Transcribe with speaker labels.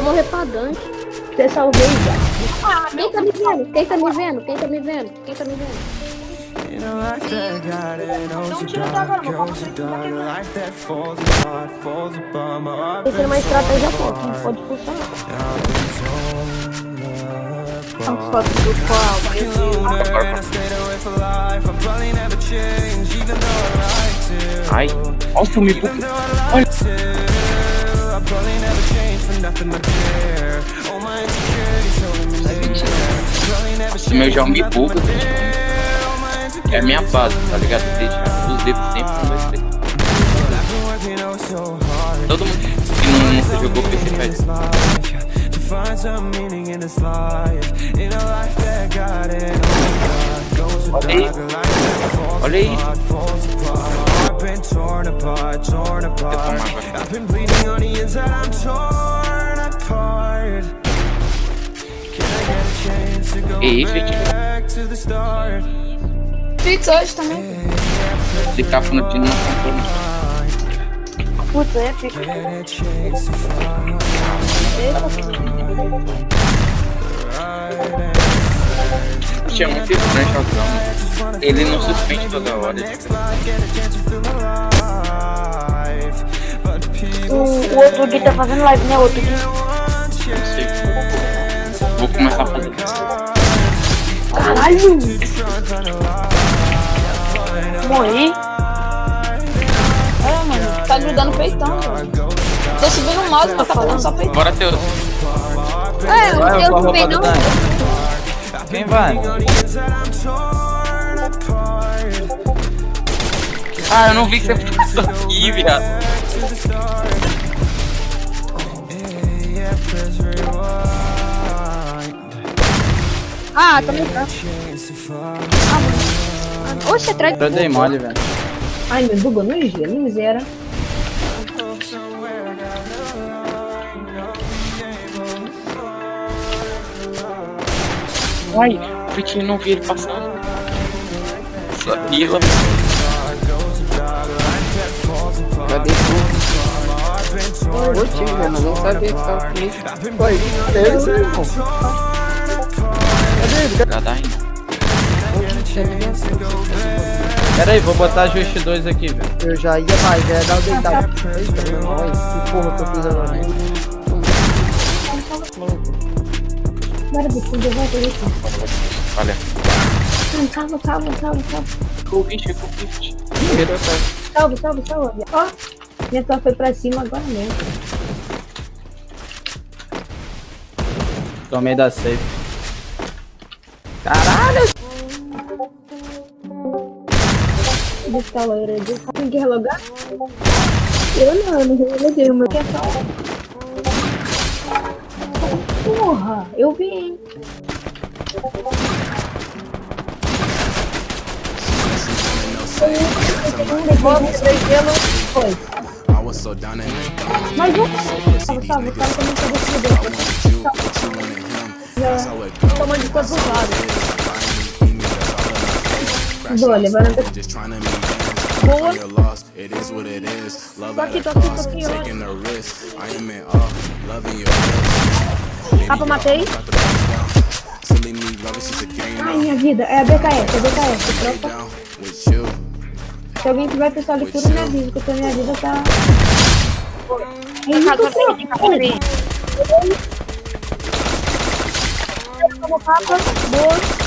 Speaker 1: morrer pra Dante. Você salvei já. Quem tá me vendo? Quem tá me vendo? Quem tá me vendo? Quem tá me vendo? Tem que ter uma estratégia boa, não pode funcionar. As fotos do qual?
Speaker 2: Ai, nossa, me buguei. Olha. Esse meu já me buga. É a minha base, tá ligado? Deixa os dedos sempre no 2-3. Todo mundo que nunca jogou PC faz isso. Olha aí. Olha aí. Ei, gente.
Speaker 1: Fix hoje também.
Speaker 2: Se capa no time não controle.
Speaker 1: Puta, é fica.
Speaker 2: Tinha muito estranho jogando. Ele não suspende toda hora.
Speaker 1: O outro Gui tá fazendo live, né? O outro Gui.
Speaker 2: Não sei. Vou começar a fazer.
Speaker 1: Caralho! Morri. É, mano, tá grudando o peitão, velho. Tô subindo o mouse, mas tá falando só peitão.
Speaker 2: Bora, Teus.
Speaker 1: É, o Teus não vem não.
Speaker 3: Quem vai?
Speaker 2: Ah, eu não vi que você passou aqui, viado.
Speaker 1: Ah, também tá. Oxe, atrás.
Speaker 3: Eu dei mole, velho.
Speaker 1: Ai, me bugou no gelo, miséria.
Speaker 2: Ai, o Vitinho não vi ele passando. Essa vila.
Speaker 3: Cadê tu? Ô tio, eu não sabia que tava comigo. Oi, cadê esse irmão? Cadê ele?
Speaker 2: Já dá ainda.
Speaker 3: Pera aí, vou botar Just 2 aqui, velho.
Speaker 4: Eu já ia mais, já ia dar o deitado. Eita, meu irmão, que porra que eu fiz agora, hein?
Speaker 1: Bora, bicho, de volta aí.
Speaker 2: Olha.
Speaker 1: Salva.
Speaker 2: Ficou o bicho.
Speaker 1: Salva. Ó, minha tua foi pra cima agora mesmo.
Speaker 3: Tomei da safe. Caralho!
Speaker 1: Buscar a loira de... Tem que relogar? Eu não reloguei o meu. Que é só... Porra, eu vi, hein? Foi. Mas eu... Salva, também tô decidindo. Toma de quantos lados. Boa, levando. Boa. Tô aqui, ó. Capa, matei. Ai, minha vida. É a BKS, tropa. Se alguém tiver pessoal de cura, me avisa, porque a minha vida tá... Boa.